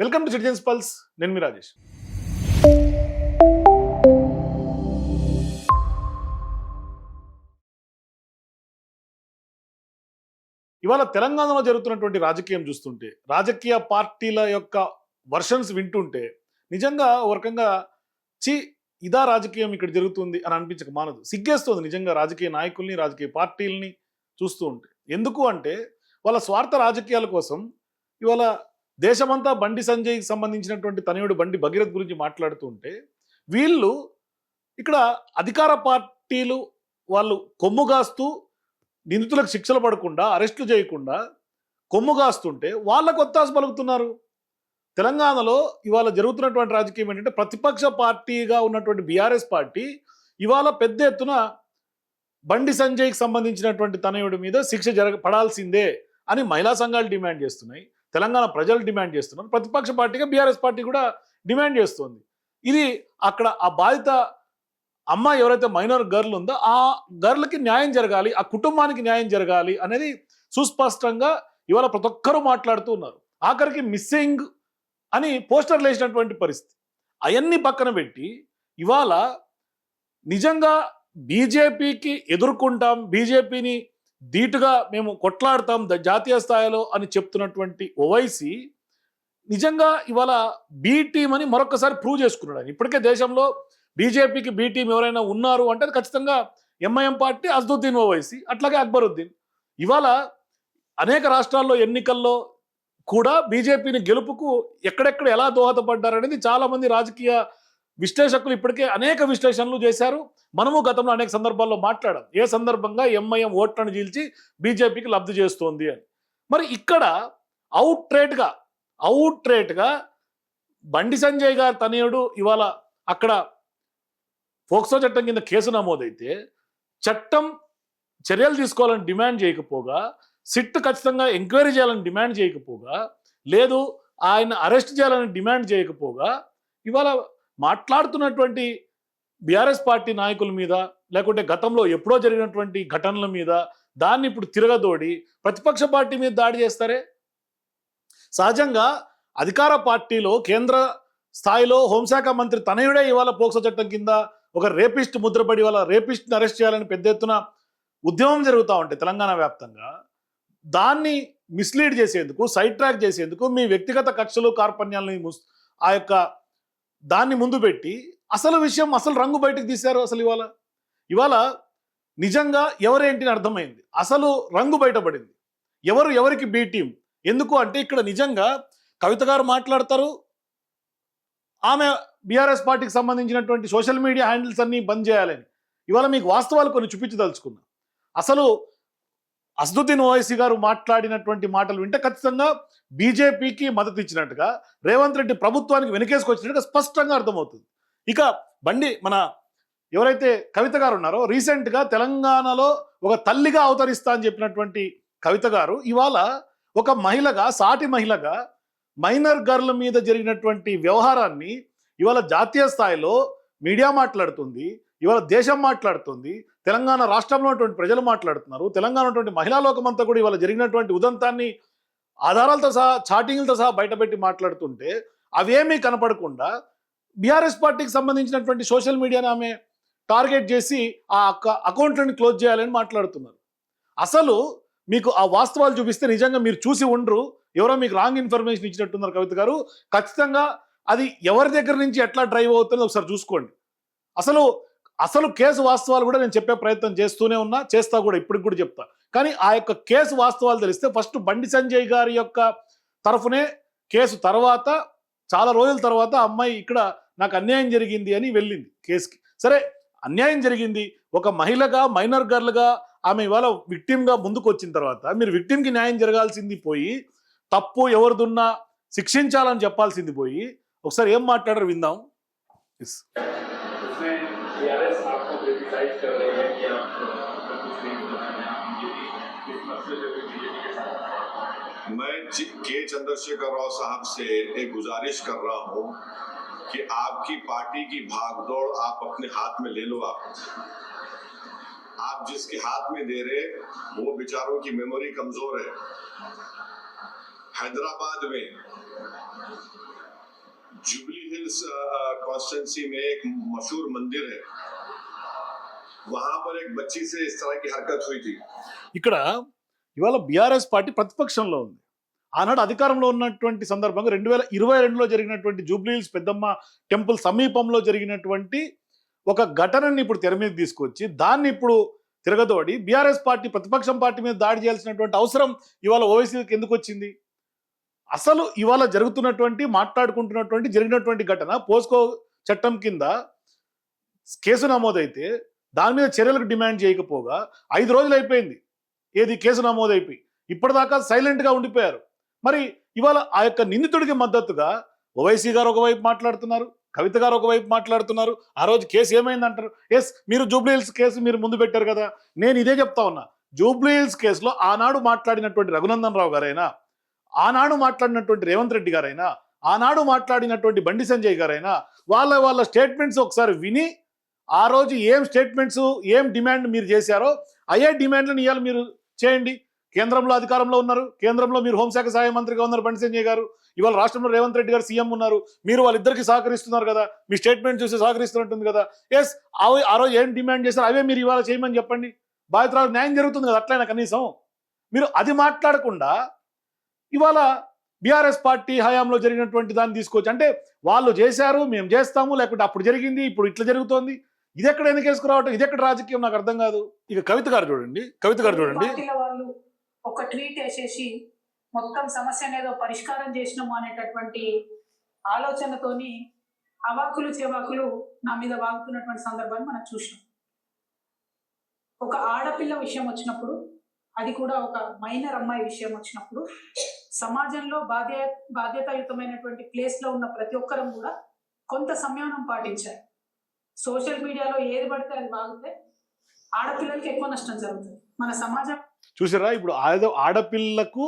Welcome to citizens pulse. నేను మీ రాజేష్. ఇవాళ తెలంగాణలో జరుగుతున్నటువంటి రాజకీయం చూస్తుంటే, రాజకీయ పార్టీల యొక్క వర్షన్స్ వింటుంటే నిజంగా ఒక రకంగా చి ఇదా రాజకీయం ఇక్కడ జరుగుతుంది అని అనిపించక మానదు. సిగ్గేస్తుంది నిజంగా రాజకీయ నాయకుల్ని, రాజకీయ పార్టీలని చూస్తూ ఉంటే. ఎందుకు అంటే వాళ్ళ స్వార్థ రాజకీయాల కోసం ఇవాళ దేశమంతా బండి సంజయ్కి సంబంధించినటువంటి తనయుడు బండి భగీరథ్ గురించి మాట్లాడుతూ ఉంటే, వీళ్ళు ఇక్కడ అధికార పార్టీలు వాళ్ళు కొమ్ముగాస్తూ నిందితులకు శిక్షలు పడకుండా, అరెస్టులు చేయకుండా కొమ్ముగాస్తుంటే వాళ్ళకు ఒత్తాసు పలుకుతున్నారు. తెలంగాణలో ఇవాళ జరుగుతున్నటువంటి రాజకీయం ఏంటంటే, ప్రతిపక్ష పార్టీగా ఉన్నటువంటి బీఆర్ఎస్ పార్టీ ఇవాళ పెద్ద ఎత్తున బండి సంజయ్కి సంబంధించినటువంటి తనయుడి మీద శిక్ష పడాల్సిందే అని మహిళా సంఘాలు డిమాండ్ చేస్తున్నాయి. తెలంగాణ ప్రజలు డిమాండ్ చేస్తున్నారు. ప్రతిపక్ష పార్టీగా బీఆర్ఎస్ పార్టీ కూడా డిమాండ్ చేస్తుంది. ఇది అక్కడ ఆ బాధిత అమ్మాయి ఎవరైతే మైనర్ గర్ల్ ఉందో ఆ గర్ల్కి న్యాయం జరగాలి, ఆ కుటుంబానికి న్యాయం జరగాలి అనేది సుస్పష్టంగా ఇవాళ ప్రతి ఒక్కరూ మాట్లాడుతూ ఉన్నారు. ఆఖరికి మిస్సింగ్ అని పోస్టర్లు వేసినటువంటి పరిస్థితి. అవన్నీ పక్కన పెట్టి ఇవాళ నిజంగా బీజేపీకి ఎదుర్కొంటాం, బీజేపీని ధీటుగా మేము కొట్లాడతాం జాతీయ స్థాయిలో అని చెప్తున్నటువంటి ఓవైసీ నిజంగా ఇవాళ బీ టీం అని మరొకసారి ప్రూవ్ చేసుకున్నాడు. ఆయన ఇప్పటికే దేశంలో బీజేపీకి బీ టీం ఎవరైనా ఉన్నారు అంటే అది ఖచ్చితంగా ఎంఐఎం పార్టీ, అసదుద్దీన్ ఓవైసీ, అట్లాగే అక్బరుద్దీన్. ఇవాళ అనేక రాష్ట్రాల్లో ఎన్నికల్లో కూడా బీజేపీని గెలుపుకు ఎక్కడెక్కడ ఎలా దోహదపడ్డారనేది చాలా మంది రాజకీయ విశ్లేషకులు ఇప్పటికే అనేక విశ్లేషణలు చేశారు. మనము గతంలో అనేక సందర్భాల్లో మాట్లాడాం ఏ సందర్భంగా ఎంఐఎం ఓట్లను చీల్చి బీజేపీకి లబ్ధి చేస్తోంది అని. మరి ఇక్కడ అవుట్ రేట్గా బండి సంజయ్ గారి తనయుడు ఇవాళ అక్కడ పోక్సో చట్టం కింద కేసు నమోదైతే చట్టం చర్యలు తీసుకోవాలని డిమాండ్ చేయకపోగా, సిట్ ఖచ్చితంగా ఎంక్వైరీ చేయాలని డిమాండ్ చేయకపోగా, లేదు ఆయన అరెస్ట్ చేయాలని డిమాండ్ చేయకపోగా, ఇవాళ మాట్లాడుతున్నటువంటి బీఆర్ఎస్ పార్టీ నాయకుల మీద, లేకుంటే గతంలో ఎప్పుడో జరిగినటువంటి ఘటనల మీద దాన్ని ఇప్పుడు తిరగదోడి ప్రతిపక్ష పార్టీ మీద దాడి చేస్తారే. సహజంగా అధికార పార్టీలో కేంద్ర స్థాయిలో హోంశాఖ మంత్రి తనయుడే ఇవాళ పోక్సో చట్టం కింద ఒక రేపిస్ట్ ముద్రపడి వాళ్ళ రేపిస్ట్ని అరెస్ట్ చేయాలని పెద్ద ఎత్తున ఉద్యమం జరుగుతూ ఉంటే తెలంగాణ వ్యాప్తంగా దాన్ని మిస్లీడ్ చేసేందుకు, సైడ్ ట్రాక్ చేసేందుకు మీ వ్యక్తిగత కక్షలు కార్పణ్యాలని ఆ యొక్క దాన్ని ముందు పెట్టి అసలు రంగు బయటకు తీశారు. అసలు ఇవాళ నిజంగా ఎవరేంటిని అర్థమైంది. అసలు రంగు బయటపడింది. ఎవరికి బీ టీం. ఎందుకు అంటే ఇక్కడ నిజంగా కవిత గారు మాట్లాడతారు, ఆమె బీఆర్ఎస్ పార్టీకి సంబంధించినటువంటి సోషల్ మీడియా హ్యాండిల్స్ అన్ని బంద్ చేయాలని. ఇవాళ మీకు వాస్తవాలు కొన్ని చూపించదలుచుకున్నా. అసలు అసదుద్దీన్ ఓవైసీ గారు మాట్లాడినటువంటి మాటలు వింటే ఖచ్చితంగా బీజేపీకి మద్దతు ఇచ్చినట్టుగా, రేవంత్ రెడ్డి ప్రభుత్వానికి వెనకేసుకొచ్చినట్టుగా స్పష్టంగా అర్థమవుతుంది. ఇక మన ఎవరైతే కవిత గారు ఉన్నారో, రీసెంట్గా తెలంగాణలో ఒక తల్లిగా అవతరిస్తా అని చెప్పినటువంటి కవిత గారు ఇవాళ ఒక మహిళగా, సాటి మహిళగా మైనర్ గర్ల్ మీద జరిగినటువంటి వ్యవహారాన్ని ఇవాళ జాతీయ స్థాయిలో మీడియా మాట్లాడుతుంది, ఇవాళ దేశం మాట్లాడుతుంది, తెలంగాణ రాష్ట్రంలో ఉన్నటువంటి ప్రజలు మాట్లాడుతున్నారు, తెలంగాణ ఉన్నటువంటి మహిళా లోకమంతా కూడా ఇవాళ జరిగినటువంటి ఉదంతాన్ని ఆధారాలతో సహా, చాటింగ్లతో సహా బయటపెట్టి మాట్లాడుతుంటే అవేమీ కనపడకుండా బీఆర్ఎస్ పార్టీకి సంబంధించినటువంటి సోషల్ మీడియాని ఆమె టార్గెట్ చేసి ఆ అకౌంట్లను క్లోజ్ చేయాలని మాట్లాడుతున్నారు. అసలు మీకు ఆ వాస్తవాలు చూపిస్తే నిజంగా మీరు చూసి ఉండరు, ఎవరో మీకు రాంగ్ ఇన్ఫర్మేషన్ ఇచ్చినట్టున్నారు కవిత గారు. ఖచ్చితంగా అది ఎవరి దగ్గర నుంచి ఎట్లా డ్రైవ్ అవుతుందో ఒకసారి చూసుకోండి. అసలు కేసు వాస్తవాలు కూడా నేను చెప్పే ప్రయత్నం చేస్తూనే ఉన్నా, చేస్తా కూడా, ఇప్పటికి కూడా చెప్తా. కానీ ఆ యొక్క కేసు వాస్తవాలు తెలిస్తే ఫస్ట్ బండి సంజయ్ గారి యొక్క తరఫునే కేసు, తర్వాత చాలా రోజుల తర్వాత అమ్మాయి ఇక్కడ నాకు అన్యాయం జరిగింది అని వెళ్ళింది కేసుకి. సరే, అన్యాయం జరిగింది, ఒక మహిళగా, మైనర్ గర్ల్గా ఆమె ఇవాళ విక్టిమ్గా ముందుకు వచ్చిన తర్వాత మీరు విక్టిమ్కి న్యాయం జరగాల్సింది పోయి, తప్పు ఎవరిదున్నా శిక్షించాలని చెప్పాల్సింది పోయి ఒకసారి ఏం మాట్లాడారు విందాం. मैं के चंद्रशेखर राव साहब से एक गुजारिश कर रहा हूं कि आपकी पार्टी की भागदौड़ आप अपने हाथ में ले लो। आप जिसके हाथ में दे रहे वो बेचारों की मेमोरी कमजोर है। हैदराबाद में जुबली हिल्स कॉन्स्टिट्यूंसी में एक मशहूर मंदिर है, वहां पर एक बच्ची से इस तरह की हरकत हुई थी। ఇక్కడ ఇవాళ బీఆర్ఎస్ పార్టీ ప్రతిపక్షంలో ఉంది. ఆనాడు అధికారంలో ఉన్నటువంటి సందర్భంగా 2022లో జరిగినటువంటి జూబ్లీహిల్స్ పెద్దమ్మ టెంపుల్ సమీపంలో జరిగినటువంటి ఒక ఘటనని ఇప్పుడు తెర మీద తీసుకొచ్చి దాన్ని ఇప్పుడు తిరగదోడి బీఆర్ఎస్ పార్టీ ప్రతిపక్షం పార్టీ మీద దాడి చేయాల్సినటువంటి అవసరం ఇవాళ ఓవైసీకి ఎందుకు వచ్చింది? అసలు ఇవాళ మాట్లాడుకుంటున్నటువంటి జరిగినటువంటి ఘటన పోస్కో చట్టం కింద కేసు నమోదైతే దాని మీద చర్యలకు డిమాండ్ చేయకపోగా 5 రోజులు అయిపోయింది. ఏది కేసు నమోదైపోయి ఇప్పటిదాకా సైలెంట్గా ఉండిపోయారు. మరి ఇవాళ ఆ యొక్క నిందితుడికి మద్దతుగా ఓవైసీ గారు ఒకవైపు మాట్లాడుతున్నారు, కవిత గారు ఒకవైపు మాట్లాడుతున్నారు. ఆ రోజు కేసు ఏమైందంటారు? ఎస్, మీరు జూబ్లీహిల్స్ కేసు మీరు ముందు పెట్టారు కదా. నేను ఇదే చెప్తా ఉన్నా, జూబ్లీహిల్స్ కేసులో ఆనాడు మాట్లాడినటువంటి రఘునందన్ రావు గారైనా, ఆనాడు మాట్లాడినటువంటి రేవంత్ రెడ్డి గారైనా, ఆనాడు మాట్లాడినటువంటి బండి సంజయ్ గారైనా వాళ్ళ స్టేట్మెంట్స్ ఒకసారి విని ఆ రోజు ఏం స్టేట్మెంట్స్ ఏం డిమాండ్ మీరు చేశారో అయ్యే డిమాండ్లను ఇవాళ మీరు చేయండి. కేంద్రంలో అధికారంలో ఉన్నారు, కేంద్రంలో మీరు హోంశాఖ సహాయ మంత్రిగా ఉన్నారు బండి సంజయ్ గారు, ఇవాళ రాష్ట్రంలో రేవంత్ రెడ్డి గారు సీఎం ఉన్నారు. మీరు వాళ్ళిద్దరికి సహకరిస్తున్నారు కదా, మీ స్టేట్మెంట్ చూసి సహకరిస్తున్నట్టుంది కదా. ఎస్, ఆ రోజు ఏం డిమాండ్ చేశారు అవే మీరు ఇవాళ చేయమని చెప్పండి. బాధితురాలకు న్యాయం జరుగుతుంది కదా. అట్లయినా కనీసం మీరు అది మాట్లాడకుండా ఇవాళ బీఆర్ఎస్ పార్టీ హయాంలో జరిగినటువంటి దాన్ని తీసుకొచ్చి అంటే వాళ్ళు చేశారు మేము చేస్తాము, లేకుంటే అప్పుడు జరిగింది ఇప్పుడు ఇట్లా జరుగుతోంది, ఇది ఎక్కడ ఎందుకు వేసుకురావటం, ఇది ఎక్కడ రాజకీయం నాకు అర్థం కాదు. ఇక కవిత గారు చూడండి. వాళ్ళు ఒక ట్వీట్ వేసేసి మొత్తం సమస్యను ఏదో పరిష్కారం చేసినాము అనేటటువంటి ఆలోచనతోని అవాకులు చెవాకులు నా మీద వాగుతున్నటువంటి సందర్భాన్ని మనం చూసాం. ఒక ఆడపిల్ల విషయం వచ్చినప్పుడు, అది కూడా ఒక మైనర్ అమ్మాయి విషయం వచ్చినప్పుడు సమాజంలో బాధ్యతాయుతమైనటువంటి ప్లేస్లో ఉన్న ప్రతి ఒక్కరం కూడా కొంత సంయమనం పాటించాలి. సోషల్ మీడియాలో ఏది పడితే అది బాగితే ఆడపిల్లలకి ఎక్కువ నష్టం జరుగుతుంది. మన సమాజం చూసారా, ఇప్పుడు ఆడపిల్లకు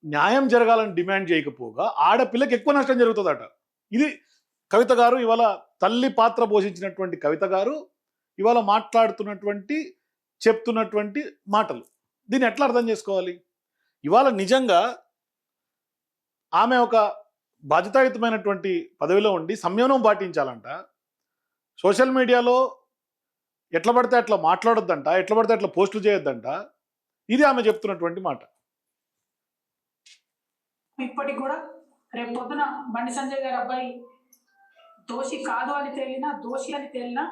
న్యాయం జరగాలని డిమాండ్ చేయకపోగా ఆడపిల్లకి ఎక్కువ నష్టం జరుగుతుందట. ఇది కవిత గారు ఇవాళ తల్లి పాత్ర పోషించినటువంటి కవిత గారు ఇవాళ చెప్తున్నటువంటి మాటలు. దీన్ని ఎట్లా అర్థం చేసుకోవాలి? ఇవాళ నిజంగా ఆమె ఒక బాధ్యతాయుతమైనటువంటి పదవిలో ఉండి సంయమనం పాటించాలంట. సోషల్ మీడియాలో ఎట్లా పడితే అట్లా మాట్లాడొద్దంట, ఎట్లా పడితే అట్లా పోస్టులు చేయొద్దంట. ఇది ఆమె చెప్తున్నటువంటి మాట. ఇప్పటికి కూడా రేపు పొద్దున బండి సంజయ్ గారి అబ్బాయి దోషి కాదు అని తేలినా, దోషి అని తేలినా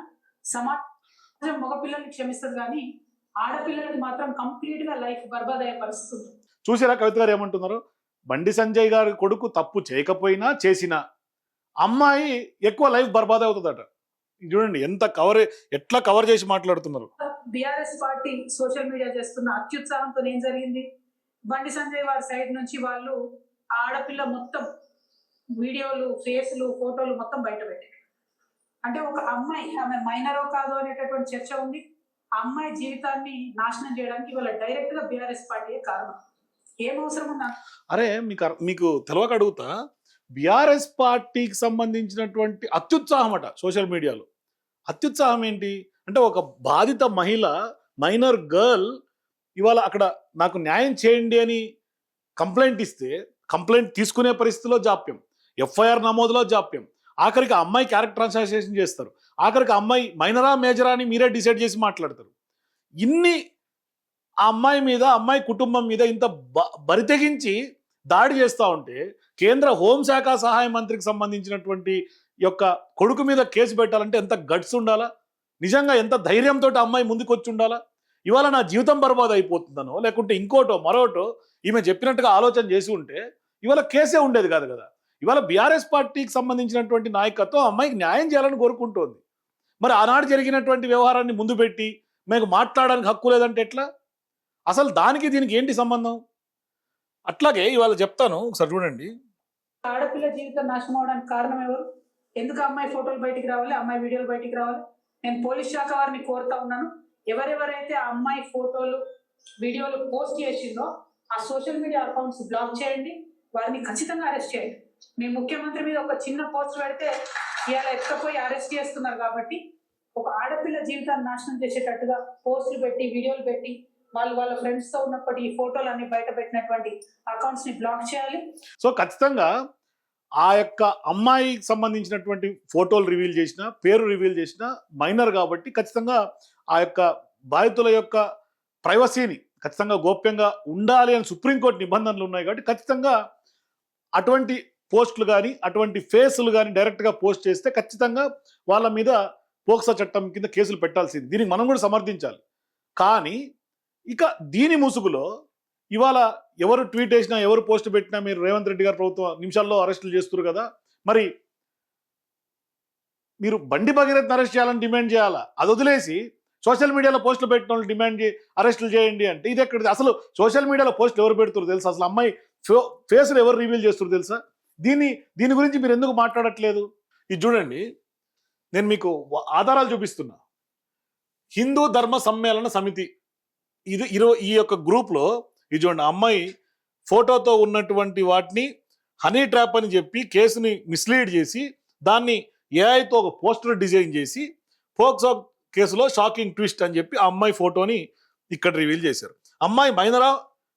సమాజం మగపిల్లల్ని క్షమిస్తుంది, కానీ ఆడపిల్లలకి మాత్రం కంప్లీట్ గా లైఫ్ బర్బాద్ అయ్యే పరిస్థితి ఉంది. చూసారా కవిత గారు ఏమంటున్నారు? బండి సంజయ్ గారి కొడుకు తప్పు చేయకపోయినా చేసినా అమ్మాయి ఎక్కువ లైఫ్ బర్బాద్ అవుతుందట. చూడండి ఎట్లా కవర్ చేసి మాట్లాడుతున్నారు. బీఆర్ఎస్ పార్టీ సోషల్ మీడియా చేస్తున్న అత్యుత్సాహంతో ఏం జరిగింది? బండి సంజయ్ వారి సైడ్ నుంచి వాళ్ళు ఆడపిల్ల మొత్తం వీడియోలు, ఫేస్లు, ఫోటోలు మొత్తం బయట పెట్టారు. అంటే ఒక అమ్మాయి, ఆమె మైనరో కాదో అనేటటువంటి చర్చ ఉంది. ఆ అమ్మాయి జీవితాన్ని నాశనం చేయడానికి వాళ్ళ డైరెక్ట్ గా బీఆర్ఎస్ పార్టీయే కారణం. ఏం అవసరం ఉందా? అరే మీకు తెలవక అడుగుతా, బీఆర్ఎస్ పార్టీకి సంబంధించినటువంటి అత్యుత్సాహం అట సోషల్ మీడియాలో. అత్యుత్సాహం ఏంటి అంటే, ఒక బాధిత మహిళ, మైనర్ గర్ల్ ఇవాళ అక్కడ నాకు న్యాయం చేయండి అని కంప్లైంట్ ఇస్తే కంప్లైంట్ తీసుకునే పరిస్థితిలో జాప్యం, ఎఫ్ఐఆర్ నమోదులో జాప్యం, ఆఖరికి ఆ అమ్మాయి క్యారెక్టర్ ట్రాన్సాక్షన్ చేస్తారు, ఆఖరికి ఆ అమ్మాయి మైనరా మేజరా అని మీరే డిసైడ్ చేసి మాట్లాడతారు. ఇన్ని ఆ అమ్మాయి మీద, అమ్మాయి కుటుంబం మీద ఇంత బరితెగించి దాడి చేస్తూ ఉంటే కేంద్ర హోంశాఖ సహాయ మంత్రికి సంబంధించినటువంటి యొక్క కొడుకు మీద కేసు పెట్టాలంటే ఎంత గట్స్ ఉండాలా, నిజంగా ఎంత ధైర్యంతో అమ్మాయి ముందుకు వచ్చి ఉండాలా. ఇవాళ నా జీవితం బర్బాద్ అయిపోతుందనో లేకుంటే ఇంకోటో మరోటో ఈమె చెప్పినట్టుగా ఆలోచన చేసి ఉంటే ఇవాళ కేసే ఉండేది కాదు కదా. ఇవాళ బీఆర్ఎస్ పార్టీకి సంబంధించినటువంటి నాయకత్వం అమ్మాయికి న్యాయం చేయాలని కోరుకుంటోంది. మరి ఆనాడు జరిగినటువంటి వ్యవహారాన్ని ముందు పెట్టి మీకు మాట్లాడడానికి హక్కు లేదంటే ఎట్లా? అసలు దానికి దీనికి ఏంటి సంబంధం? అట్లాగే ఇవాళ చెప్తాను, ఒకసారి చూడండి. ఆడపిల్ల జీవితం నాశనం అవడానికి కారణం ఎవరు? ఎందుకు అమ్మాయి ఫోటోలు బయటికి రావాలి, అమ్మాయి వీడియోలు బయటికి రావాలి? నేను పోలీస్ శాఖ వారిని కోరుతా ఉన్నాను, ఎవరెవరైతే ఆ అమ్మాయి ఫోటోలు, వీడియోలు పోస్ట్ చేసిందో ఆ సోషల్ మీడియా అకౌంట్స్ బ్లాక్ చేయండి, వారిని ఖచ్చితంగా అరెస్ట్ చేయండి. మీ ముఖ్యమంత్రి మీద ఒక చిన్న పోస్ట్ పెడితే ఇవాళ ఎక్కపోయి అరెస్ట్ చేస్తున్నారు. కాబట్టి ఒక ఆడపిల్ల జీవితాన్ని నాశనం చేసేటట్టుగా పోస్టులు పెట్టి, వీడియోలు పెట్టి, వాళ్ళ ఫ్రెండ్స్ తో ఉన్నప్పటి ఈ ఫోటోలు అన్ని బయట పెట్టినటువంటి అకౌంట్స్ ని బ్లాక్ చేయాలి. సో ఖచ్చితంగా ఆ యొక్క అమ్మాయికి సంబంధించినటువంటి ఫోటోలు రివీల్ చేసిన, పేరు రివీల్ చేసిన మైనర్ కాబట్టి ఖచ్చితంగా ఆ యొక్క బాధితుల యొక్క ప్రైవసీని ఖచ్చితంగా గోప్యంగా ఉండాలి అని సుప్రీంకోర్టు నిబంధనలు ఉన్నాయి కాబట్టి ఖచ్చితంగా అటువంటి పోస్టులు కానీ అటువంటి ఫేసులు కానీ డైరెక్ట్గా పోస్ట్ చేస్తే ఖచ్చితంగా వాళ్ళ మీద పోక్సో చట్టం కింద కేసులు పెట్టాల్సింది. దీనికి మనం కూడా సమర్థించాలి. కానీ ఇక దీని ముసుగులో ఇవాళ ఎవరు ట్వీట్ చేసినా ఎవరు పోస్ట్ పెట్టినా మీరు రేవంత్ రెడ్డి గారు ప్రభుత్వం నిమిషాల్లో అరెస్టులు చేస్తున్నారు కదా, మరి మీరు బండి భగీరథ్ అరెస్ట్ చేయాలని డిమాండ్ చేయాలా? అది వదిలేసి సోషల్ మీడియాలో పోస్టులు పెట్టిన వాళ్ళు డిమాండ్ అరెస్టులు చేయండి అంటే ఇది ఎక్కడ? అసలు సోషల్ మీడియాలో పోస్టులు ఎవరు పెడుతున్నారు తెలుసా? అసలు అమ్మాయి ఫేసులు ఎవరు రివీల్ చేస్తున్నారు తెలుసా? దీని గురించి మీరు ఎందుకు మాట్లాడట్లేదు? ఇది చూడండి, నేను మీకు ఆధారాలు చూపిస్తున్నా. హిందూ ధర్మ సమ్మేళన సమితి ఈ యొక్క గ్రూప్లో ఇది చూడండి, అమ్మాయి ఫోటోతో ఉన్నటువంటి వాటిని హనీ ట్రాప్ అని చెప్పి కేసుని మిస్లీడ్ చేసి దాన్ని ఏఐతో ఒక పోస్టర్ డిజైన్ చేసి పోక్సో కేసులో షాకింగ్ ట్విస్ట్ అని చెప్పి ఆ అమ్మాయి ఫోటోని ఇక్కడ రివీల్ చేశారు. అమ్మాయి మైనరా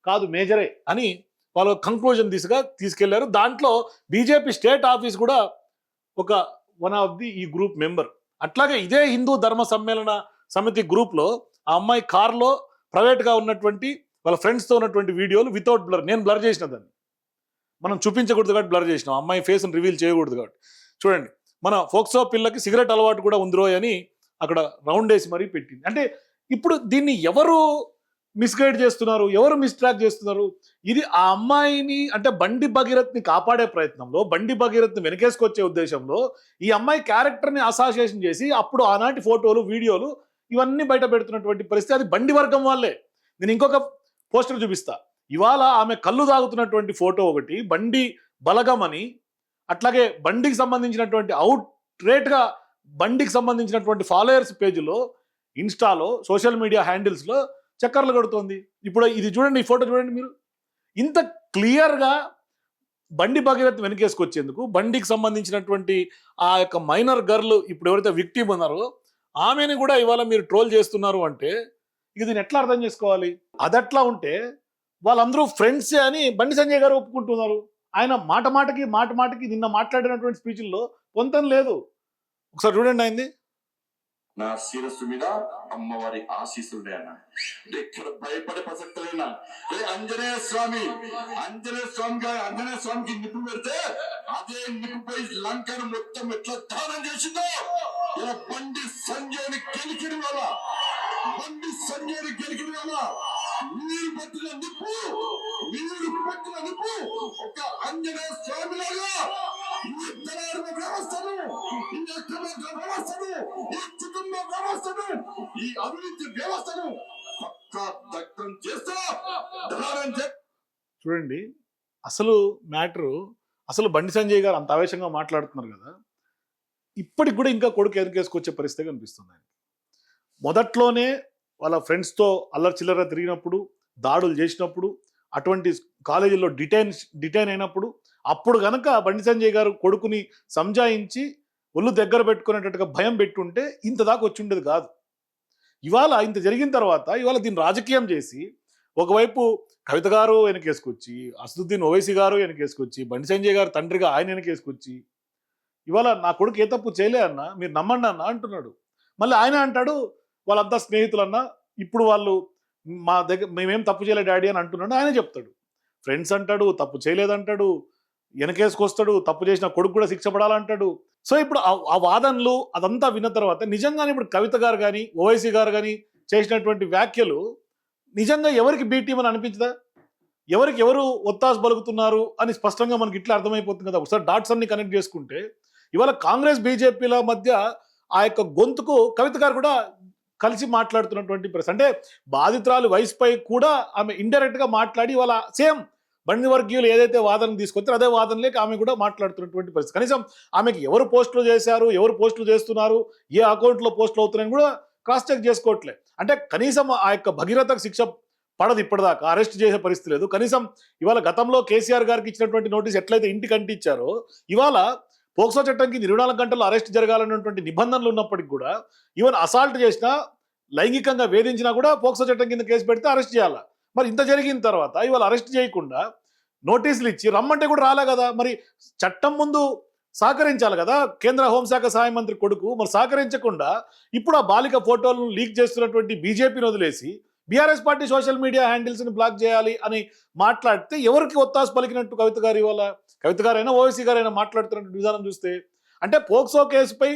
కాదు మేజరే అని వాళ్ళు కంక్లూజన్ తీసుకెళ్లారు. దాంట్లో బీజేపీ స్టేట్ ఆఫీస్ కూడా ఒక వన్ ఆఫ్ ది ఈ గ్రూప్ మెంబర్. అట్లాగే ఇదే హిందూ ధర్మ సమ్మేళన సమితి గ్రూప్లో ఆ అమ్మాయి కార్లో ప్రైవేట్గా ఉన్నటువంటి వాళ్ళ ఫ్రెండ్స్తో ఉన్నటువంటి వీడియోలు వితౌట్ బ్లర్, నేను బ్లర్ చేసిన దాన్ని, మనం చూపించకూడదు కాబట్టి బ్లర్ చేసినాం, అమ్మాయి ఫేస్ని రివీల్ చేయకూడదు కాబట్టి. చూడండి, మన ఫోక్సో పిల్లకి సిగరెట్ అలవాటు కూడా ఉందిరో అని అక్కడ రౌండ్ వేసి మరీ పెట్టింది. అంటే ఇప్పుడు దీన్ని ఎవరు మిస్గైడ్ చేస్తున్నారు, ఎవరు మిస్ట్రాక్ చేస్తున్నారు? ఇది ఆ అమ్మాయిని అంటే బండి భగీరథ్ని కాపాడే ప్రయత్నంలో, బండి భగీరథ్ని వెనకేసుకొచ్చే ఉద్దేశంలో ఈ అమ్మాయి క్యారెక్టర్ని అసాసియేషన్ చేసి అప్పుడు ఆనాటి ఫోటోలు వీడియోలు ఇవన్నీ బయట పెడుతున్నటువంటి పరిస్థితి. అది బండి వర్గం వాళ్ళే. నేను ఇంకొక పోస్టర్ చూపిస్తా. ఇవాళ ఆమె కళ్ళు తాగుతున్నటువంటి ఫోటో ఒకటి, బండి బలగం అని, అట్లాగే బండికి సంబంధించినటువంటి అవుట్ రేట్గా బండికి సంబంధించినటువంటి ఫాలోయర్స్ పేజీలో, ఇన్స్టాలో, సోషల్ మీడియా హ్యాండిల్స్లో చక్కర్లు కొడుతోంది. ఇప్పుడు ఇది చూడండి, ఈ ఫోటో చూడండి మీరు. ఇంత క్లియర్గా బండి భగీరథ్ వెనకేసుకొచ్చేందుకు బండికి సంబంధించినటువంటి ఆ యొక్క మైనర్ గర్ల్ ఇప్పుడు ఎవరైతే విక్టిమ్ ఉన్నారో ఆమెను కూడా ఇవాళ మీరు ట్రోల్ చేస్తున్నారు అంటే ఇక దీన్ని ఎట్లా అర్థం చేసుకోవాలి? అదట్లా ఉంటే వాళ్ళందరూ ఫ్రెండ్సే అని బండి సంజయ్ గారు ఒప్పుకుంటున్నారు. ఆయన మాట మాటకి నిన్న మాట్లాడినటువంటి స్పీచ్ల్లో పొంతం లేదు. ఒకసారి చూడండి అయింది. నా శిరస్సు మీద అమ్మవారి ఆశీస్సులు అన్న, ఇక్కడ భయపడే ప్రసక్తి లేనా? ఆంజనేయ స్వామికి నిప్పు పెడితే అదే నిప్పుపై లంకను మొత్తం ఎట్లా దానం చేసిందో ఇలా బండి సంజయ్ని గెలికిన వాళ్ళ మీరు పట్టిన నిప్పు ఒక ఆంజనేయ స్వామి లాగా ఈ దళారుల వ్యవస్థను, ఈ అక్రమ వ్యవస్థను, ఈ కుటుంబ వ్యవస్థను, ఈ అవినీతి వ్యవస్థను పక్కా దగ్ధం చేస్తా. చూడండి, అసలు మ్యాటరు, అసలు బండి సంజయ్ గారు అంత ఆవేశంగా మాట్లాడుతున్నారు కదా, ఇప్పటికి కూడా ఇంకా కొడుకు ఎదురుకేసుకొచ్చే పరిస్థితి కనిపిస్తుంది. మొదట్లోనే వాళ్ళ ఫ్రెండ్స్తో అల్లరి చిల్లర తిరిగినప్పుడు, దాడులు చేసినప్పుడు, అటువంటి కాలేజీల్లో డిటైన్ అయినప్పుడు, అప్పుడు కనుక బండి సంజయ్ గారు కొడుకుని సంజాయించి ఒళ్ళు దగ్గర పెట్టుకునేటట్టుగా భయం పెట్టుంటే ఇంత దాకా వచ్చి ఉండేది కాదు. ఇవాళ ఇంత జరిగిన తర్వాత ఇవాళ దీన్ని రాజకీయం చేసి ఒకవైపు కవిత గారు వెనకేసుకొచ్చి, అసదుద్దీన్ ఓవైసీ గారు వెనకేసుకొచ్చి, బండి సంజయ్ గారు తండ్రిగా ఆయన వెనకేసుకొచ్చి ఇవాళ నా కొడుకు ఏ తప్పు చేయలే అన్న, మీరు నమ్మండి అన్న అంటున్నాడు. మళ్ళీ ఆయన అంటాడు వాళ్ళంతా స్నేహితులన్నా, ఇప్పుడు వాళ్ళు మా దగ్గర మేమేం తప్పు చేయలే డాడీ అని అంటున్నాడు. ఆయన చెప్తాడు ఫ్రెండ్స్ అంటాడు, తప్పు చేయలేదంటాడు, వెనకేసుకొస్తాడు, తప్పు చేసిన కొడుకు కూడా శిక్ష పడాలంటాడు. సో ఇప్పుడు ఆ వాదనలు అదంతా విన్న తర్వాత నిజంగానే ఇప్పుడు కవిత గారు కానీ ఓవైసీ గారు కానీ చేసినటువంటి వ్యాఖ్యలు నిజంగా ఎవరికి బీటీఎం అని అనిపించదా? ఎవరు ఒత్తాసు పలుకుతున్నారు అని స్పష్టంగా మనకి ఇట్లా అర్థమైపోతుంది కదా. ఒకసారి డాట్స్ అన్ని కనెక్ట్ చేసుకుంటే ఇవాళ కాంగ్రెస్ బీజేపీల మధ్య ఆ యొక్క గొంతుకు కవిత గారు కూడా కలిసి మాట్లాడుతున్నటువంటి పరిస్థితి. అంటే బాధితురాలు వయసుపై కూడా ఆమె ఇండైరెక్ట్గా మాట్లాడి ఇవాళ సేమ్ బండి వర్గీయులు ఏదైతే వాదన తీసుకొచ్చారో అదే వాదనలేక ఆమె కూడా మాట్లాడుతున్నటువంటి పరిస్థితి. కనీసం ఆమెకి ఎవరు పోస్టులు చేశారు, ఎవరు పోస్టులు చేస్తున్నారు, ఏ అకౌంట్లో పోస్టులు అవుతున్నాయని కూడా క్రాస్ చెక్ చేసుకోవట్లే. అంటే కనీసం ఆ యొక్క భగీరథకు శిక్ష పడదు, ఇప్పటిదాకా అరెస్ట్ చేసే పరిస్థితి లేదు. కనీసం ఇవాళ గతంలో కేసీఆర్ గారికి ఇచ్చినటువంటి నోటీస్ ఎట్లయితే ఇంటికి అంటించారో ఇవాళ పోక్సో చట్టంకి 24 గంటల్లో అరెస్ట్ జరగాలన్నటువంటి నిబంధనలు ఉన్నప్పటికీ కూడా ఈవెన్ అసాల్ట్ చేసినా, లైంగికంగా వేధించినా కూడా పోక్సో చట్టం కింద కేసు పెడితే అరెస్ట్ చేయాలి. మరి ఇంత జరిగిన తర్వాత ఇవాళ అరెస్ట్ చేయకుండా నోటీసులు ఇచ్చి రమ్మంటే కూడా రాలే కదా. మరి చట్టం ముందు సహకరించాలి కదా కేంద్ర హోంశాఖ సహాయ మంత్రి కొడుకు. మరి సహకరించకుండా ఇప్పుడు ఆ బాలిక ఫోటోలను లీక్ చేస్తున్నటువంటి బీజేపీని వదిలేసి బీఆర్ఎస్ పార్టీ సోషల్ మీడియా హ్యాండిల్స్ని బ్లాక్ చేయాలి అని మాట్లాడితే ఎవరికి ఒత్తాసు పలికినట్టు కవిత గారు? ఇవాళ కవిత గారైనా ఓవైసీ గారైనా మాట్లాడుతున్నట్టు విధానం చూస్తే అంటే పోక్సో కేసుపై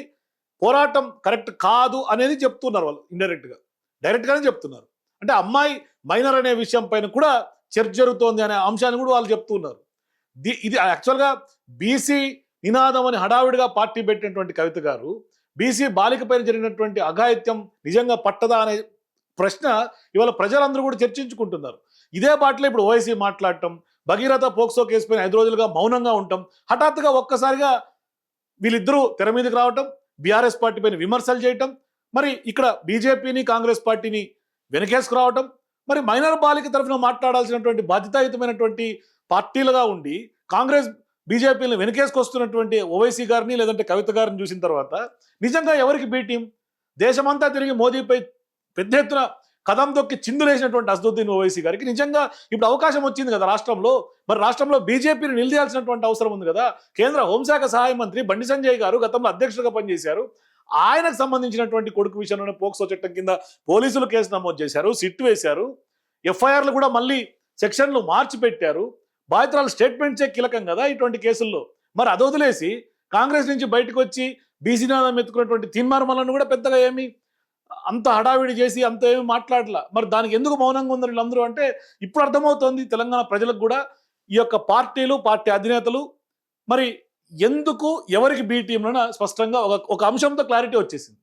పోరాటం కరెక్ట్ కాదు అనేది చెప్తున్నారు వాళ్ళు. ఇండైరెక్ట్గా డైరెక్ట్గానే చెప్తున్నారు. అంటే అమ్మాయి మైనర్ అనే విషయం పైన కూడా చర్చ జరుగుతోంది అనే అంశాన్ని కూడా వాళ్ళు చెప్తున్నారు. ఇది యాక్చువల్గా బీసీ నినాదం అని హడావిడిగా పార్టీ పెట్టినటువంటి కవిత గారు బీసీ బాలిక పైన జరిగినటువంటి అఘాయిత్యం నిజంగా పట్టదా అనే ప్రశ్న ఇవాళ ప్రజలందరూ కూడా చర్చించుకుంటున్నారు. ఇదే బాటలో ఇప్పుడు ఓవైసీ మాట్లాడటం, భగీరథ పోక్సో కేసు పైన 5 రోజులుగా మౌనంగా ఉండటం, హఠాత్తుగా ఒక్కసారిగా వీళ్ళిద్దరూ తెర మీదకి రావటం, బీఆర్ఎస్ పార్టీ పైన విమర్శలు చేయటం, మరి ఇక్కడ బీజేపీని కాంగ్రెస్ పార్టీని వెనకేసుకురావటం, మరి మైనర్ బాలిక తరఫున మాట్లాడాల్సినటువంటి బాధ్యతాయుతమైనటువంటి పార్టీలుగా ఉండి కాంగ్రెస్ బీజేపీని వెనకేసుకొస్తున్నటువంటి ఓవైసీ గారిని లేదంటే కవిత గారిని చూసిన తర్వాత నిజంగా ఎవరికి బీ టీం? దేశమంతా తిరిగి మోదీపై పెద్ద ఎత్తున కదం తొక్కి చిందులేసినటువంటి అసదుద్దీన్ ఓవైసీ గారికి నిజంగా ఇప్పుడు అవకాశం వచ్చింది కదా రాష్ట్రంలో. మరి రాష్ట్రంలో బీజేపీని నిలదీయాల్సినటువంటి అవసరం ఉంది కదా. కేంద్ర హోంశాఖ సహాయ మంత్రి బండి సంజయ్ గారు గతంలో అధ్యక్షుడిగా పనిచేశారు. ఆయనకు సంబంధించినటువంటి కొడుకు విషయంలోనే పోక్సో చట్టం కింద పోలీసులు కేసు నమోదు చేశారు, సిట్ వేశారు, ఎఫ్ఐఆర్లు కూడా మళ్ళీ సెక్షన్లు మార్చి పెట్టారు. బాధితురాలు స్టేట్మెంట్సే కీలకం కదా ఇటువంటి కేసుల్లో. మరి అది వదిలేసి కాంగ్రెస్ నుంచి బయటకు వచ్చి బీసీ నాదం ఎత్తుకున్నటువంటి తీన్మార్మలను కూడా పెద్దగా ఏమి అంత హడావిడి చేసి అంత ఏమి మాట్లాడలా. మరి దానికి ఎందుకు మౌనంగా ఉన్నారు వీళ్ళందరూ అంటే ఇప్పుడు అర్థమవుతోంది తెలంగాణ ప్రజలకు కూడా ఈ యొక్క పార్టీలు, పార్టీ అధినేతలు మరి ఎందుకు ఎవరికి బీ టీంలో స్పష్టంగా ఒక అంశంతో క్లారిటీ వచ్చేసింది.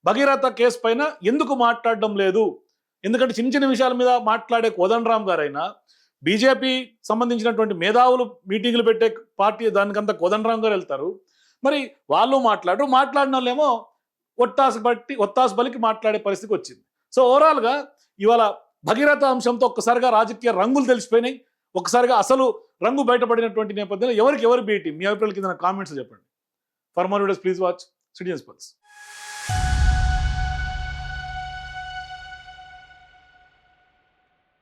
భగీరథ కేసు పైన ఎందుకు మాట్లాడడం లేదు? ఎందుకంటే చిన్న చిన్న విషయాల మీద మాట్లాడే కోదండరామ్ గారైనా, బీజేపీ సంబంధించినటువంటి మేధావులు మీటింగ్లు పెట్టే పార్టీ దానికంతా కోదండరామ్ గారు వెళ్తారు. మరి వాళ్ళు మాట్లాడిన వాళ్ళేమో ఒత్తాసు బలికి మాట్లాడే పరిస్థితికి వచ్చింది. సో ఓవరాల్గా ఇవాళ భగీరథ అంశంతో ఒక్కసారిగా రాజకీయ రంగులు తెలిసిపోయినాయి. ఒక్కసారిగా అసలు రంగు బయటపడినటువంటి నేపథ్యంలో ఎవరు బీ టీం? మీ అభిప్రాయాల కింద కామెంట్స్ చెప్పండి. For more videos please watch citizens pulse.